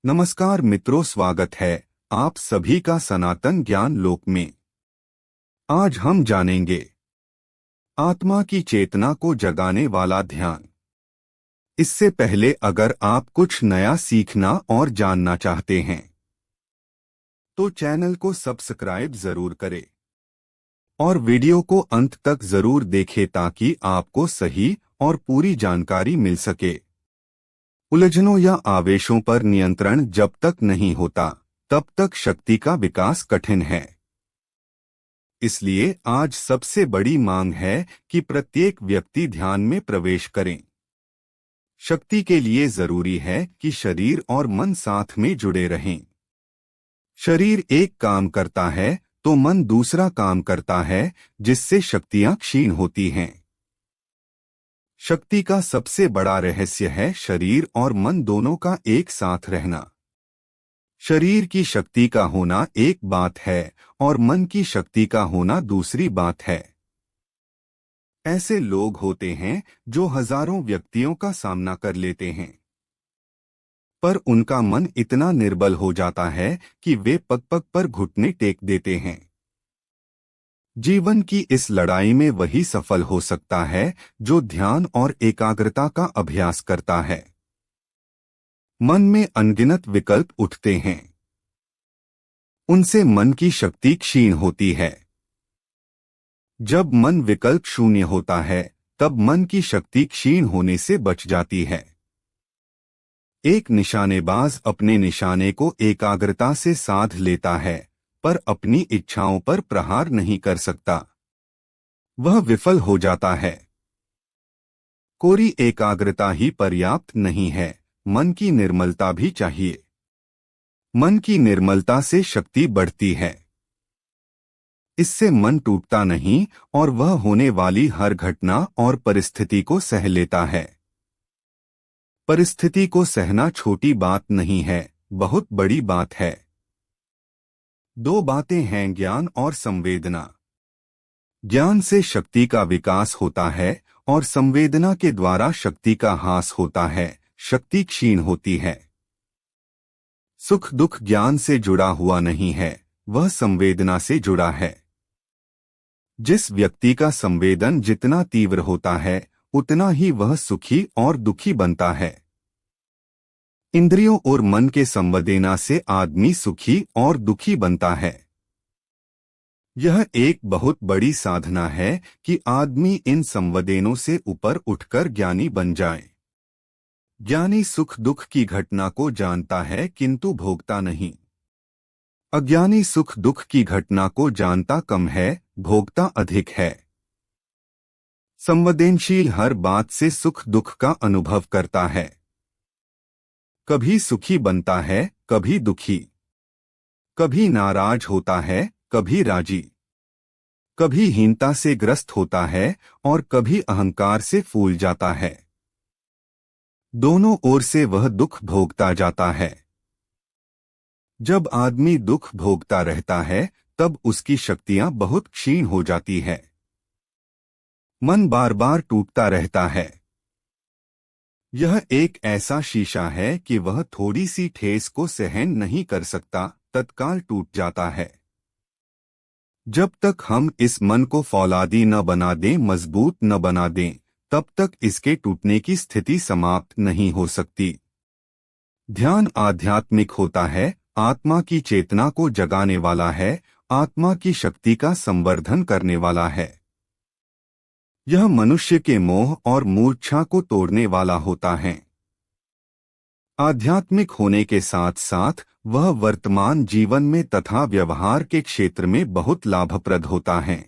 नमस्कार मित्रों, स्वागत है आप सभी का सनातन ज्ञान लोक में। आज हम जानेंगे आत्मा की चेतना को जगाने वाला ध्यान। इससे पहले अगर आप कुछ नया सीखना और जानना चाहते हैं तो चैनल को सब्सक्राइब जरूर करें और वीडियो को अंत तक जरूर देखें ताकि आपको सही और पूरी जानकारी मिल सके। उलझनों या आवेशों पर नियंत्रण जब तक नहीं होता तब तक शक्ति का विकास कठिन है। इसलिए आज सबसे बड़ी मांग है कि प्रत्येक व्यक्ति ध्यान में प्रवेश करें। शक्ति के लिए जरूरी है कि शरीर और मन साथ में जुड़े रहें। शरीर एक काम करता है तो मन दूसरा काम करता है, जिससे शक्तियां क्षीण होती हैं। शक्ति का सबसे बड़ा रहस्य है शरीर और मन दोनों का एक साथ रहना। शरीर की शक्ति का होना एक बात है और मन की शक्ति का होना दूसरी बात है। ऐसे लोग होते हैं जो हजारों व्यक्तियों का सामना कर लेते हैं, पर उनका मन इतना निर्बल हो जाता है कि वे पग पग पर घुटने टेक देते हैं। जीवन की इस लड़ाई में वही सफल हो सकता है जो ध्यान और एकाग्रता का अभ्यास करता है। मन में अनगिनत विकल्प उठते हैं, उनसे मन की शक्ति क्षीण होती है। जब मन विकल्प शून्य होता है तब मन की शक्ति क्षीण होने से बच जाती है। एक निशानेबाज अपने निशाने को एकाग्रता से साध लेता है, पर अपनी इच्छाओं पर प्रहार नहीं कर सकता। वह विफल हो जाता है। कोरी एकाग्रता ही पर्याप्त नहीं है, मन की निर्मलता भी चाहिए। मन की निर्मलता से शक्ति बढ़ती है। इससे मन टूटता नहीं और वह होने वाली हर घटना और परिस्थिति को सह लेता है। परिस्थिति को सहना छोटी बात नहीं है, बहुत बड़ी बात है। दो बातें हैं, ज्ञान और संवेदना। ज्ञान से शक्ति का विकास होता है और संवेदना के द्वारा शक्ति का ह्रास होता है, शक्ति क्षीण होती है। सुख दुख ज्ञान से जुड़ा हुआ नहीं है, वह संवेदना से जुड़ा है। जिस व्यक्ति का संवेदन जितना तीव्र होता है उतना ही वह सुखी और दुखी बनता है। इंद्रियों और मन के संवेदना से आदमी सुखी और दुखी बनता है। यह एक बहुत बड़ी साधना है कि आदमी इन संवेदनों से ऊपर उठकर ज्ञानी बन जाए। ज्ञानी सुख दुख की घटना को जानता है किंतु भोगता नहीं। अज्ञानी सुख दुख की घटना को जानता कम है, भोगता अधिक है। संवेदनशील हर बात से सुख दुख का अनुभव करता है। कभी सुखी बनता है, कभी दुखी। कभी नाराज होता है, कभी राजी। कभी हीनता से ग्रस्त होता है और कभी अहंकार से फूल जाता है। दोनों ओर से वह दुख भोगता जाता है। जब आदमी दुख भोगता रहता है तब उसकी शक्तियां बहुत क्षीण हो जाती है। मन बार बार टूटता रहता है। यह एक ऐसा शीशा है कि वह थोड़ी सी ठेस को सहन नहीं कर सकता, तत्काल टूट जाता है। जब तक हम इस मन को फौलादी न बना दें, मजबूत न बना दें, तब तक इसके टूटने की स्थिति समाप्त नहीं हो सकती। ध्यान आध्यात्मिक होता है, आत्मा की चेतना को जगाने वाला है, आत्मा की शक्ति का संवर्धन करने वाला है। यह मनुष्य के मोह और मूर्छा को तोड़ने वाला होता है। आध्यात्मिक होने के साथ साथ वह वर्तमान जीवन में तथा व्यवहार के क्षेत्र में बहुत लाभप्रद होता है।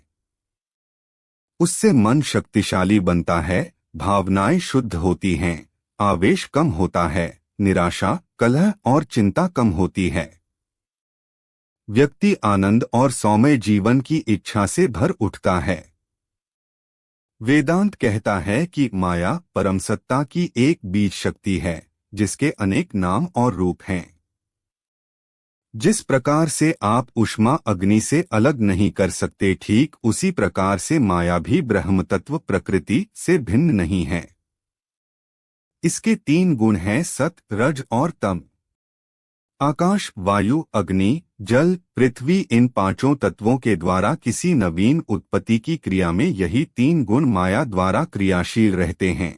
उससे मन शक्तिशाली बनता है, भावनाएं शुद्ध होती हैं, आवेश कम होता है, निराशा, कलह और चिंता कम होती है। व्यक्ति आनंद और सौम्य जीवन की इच्छा से भर उठता है। वेदांत कहता है कि माया परमसत्ता की एक बीज शक्ति है, जिसके अनेक नाम और रूप हैं। जिस प्रकार से आप ऊष्मा अग्नि से अलग नहीं कर सकते, ठीक उसी प्रकार से माया भी ब्रह्म तत्व प्रकृति से भिन्न नहीं है। इसके तीन गुण हैं, सत, रज और तम। आकाश, वायु, अग्नि, जल, पृथ्वी इन पांचों तत्वों के द्वारा किसी नवीन उत्पत्ति की क्रिया में यही तीन गुण माया द्वारा क्रियाशील रहते हैं।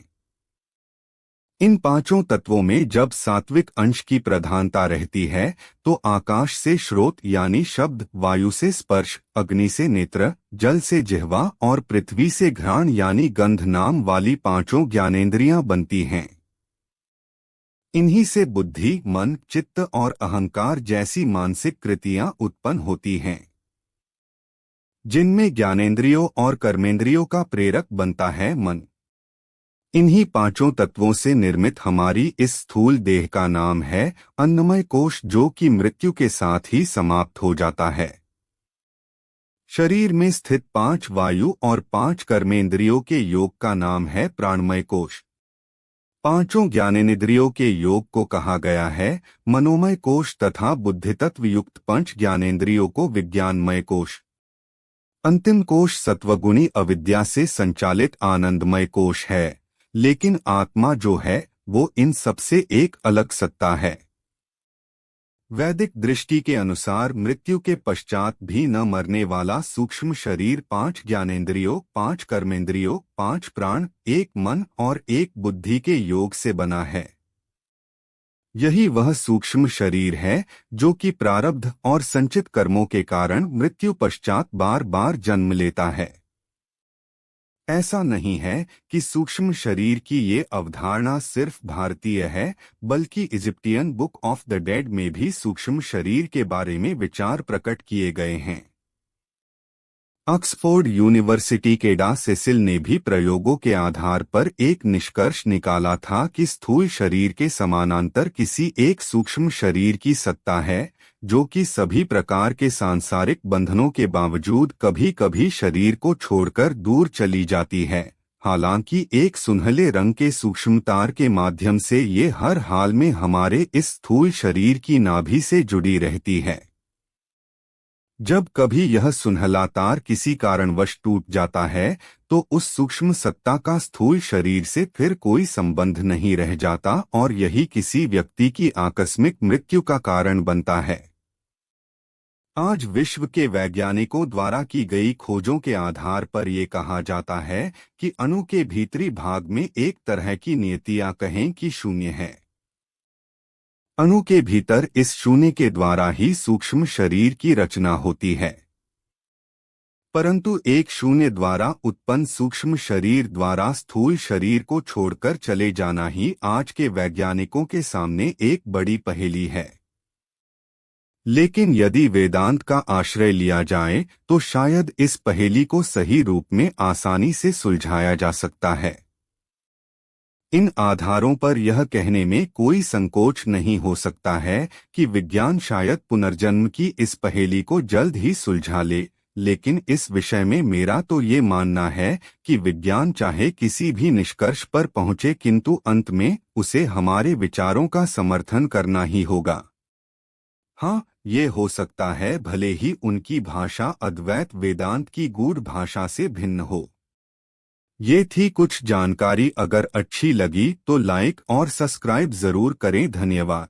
इन पांचों तत्वों में जब सात्विक अंश की प्रधानता रहती है तो आकाश से श्रोत यानी शब्द, वायु से स्पर्श, अग्नि से नेत्र, जल से जिह्वा और पृथ्वी से घ्राण यानी गंध नाम वाली पांचों ज्ञानेंद्रियां बनती हैं। इन्हीं से बुद्धि, मन, चित्त और अहंकार जैसी मानसिक कृतियां उत्पन्न होती हैं, जिनमें ज्ञानेंद्रियों और कर्मेंद्रियों का प्रेरक बनता है मन। इन्हीं पांचों तत्वों से निर्मित हमारी इस स्थूल देह का नाम है अन्नमय कोश, जो कि मृत्यु के साथ ही समाप्त हो जाता है। शरीर में स्थित 5 वायु और 5 कर्मेंद्रियों के योग का नाम है प्राणमय कोश। पांचों ज्ञानेंद्रियों के योग को कहा गया है मनोमय कोश तथा बुद्धितत्व युक्त 5 ज्ञानेंद्रियों को विज्ञानमय कोश। अंतिम कोश सत्वगुणी अविद्या से संचालित आनंदमय कोश है, लेकिन आत्मा जो है वो इन सबसे एक अलग सत्ता है। वैदिक दृष्टि के अनुसार मृत्यु के पश्चात भी न मरने वाला सूक्ष्म शरीर 5 ज्ञानेंद्रियों, 5 कर्मेंद्रियों, 5 प्राण, 1 मन और 1 बुद्धि के योग से बना है। यही वह सूक्ष्म शरीर है जो कि प्रारब्ध और संचित कर्मों के कारण मृत्यु पश्चात बार बार जन्म लेता है। ऐसा नहीं है कि सूक्ष्म शरीर की ये अवधारणा सिर्फ भारतीय है, बल्कि Egyptian book of the dead में भी सूक्ष्म शरीर के बारे में विचार प्रकट किए गए हैं। ऑक्सफोर्ड यूनिवर्सिटी के डा सेसिल ने भी प्रयोगों के आधार पर एक निष्कर्ष निकाला था कि स्थूल शरीर के समानांतर किसी एक सूक्ष्म शरीर की सत्ता है, जो कि सभी प्रकार के सांसारिक बंधनों के बावजूद कभी कभी शरीर को छोड़कर दूर चली जाती है। हालांकि एक सुनहले रंग के सूक्ष्म तार के माध्यम से ये हर हाल में हमारे इस स्थूल शरीर की नाभि से जुड़ी रहती है। जब कभी यह सुनहला तार किसी कारणवश टूट जाता है तो उस सूक्ष्म सत्ता का स्थूल शरीर से फिर कोई संबंध नहीं रह जाता और यही किसी व्यक्ति की आकस्मिक मृत्यु का कारण बनता है। आज विश्व के वैज्ञानिकों द्वारा की गई खोजों के आधार पर ये कहा जाता है कि अणु के भीतरी भाग में एक तरह की नियतियां कहें कि शून्य है। अणु के भीतर इस शून्य के द्वारा ही सूक्ष्म शरीर की रचना होती है, परंतु एक शून्य द्वारा उत्पन्न सूक्ष्म शरीर द्वारा स्थूल शरीर को छोड़कर चले जाना ही आज के वैज्ञानिकों के सामने एक बड़ी पहेली है। लेकिन यदि वेदांत का आश्रय लिया जाए तो शायद इस पहेली को सही रूप में आसानी से सुलझाया जा सकता है। इन आधारों पर यह कहने में कोई संकोच नहीं हो सकता है कि विज्ञान शायद पुनर्जन्म की इस पहेली को जल्द ही सुलझा ले, लेकिन इस विषय में मेरा तो ये मानना है कि विज्ञान चाहे किसी भी निष्कर्ष पर पहुंचे, किंतु अंत में उसे हमारे विचारों का समर्थन करना ही होगा। हाँ, ये हो सकता है भले ही उनकी भाषा अद्वैत वेदांत की गूढ़ भाषा से भिन्न हो। ये थी कुछ जानकारी। अगर अच्छी लगी तो लाइक और सब्सक्राइब जरूर करें। धन्यवाद।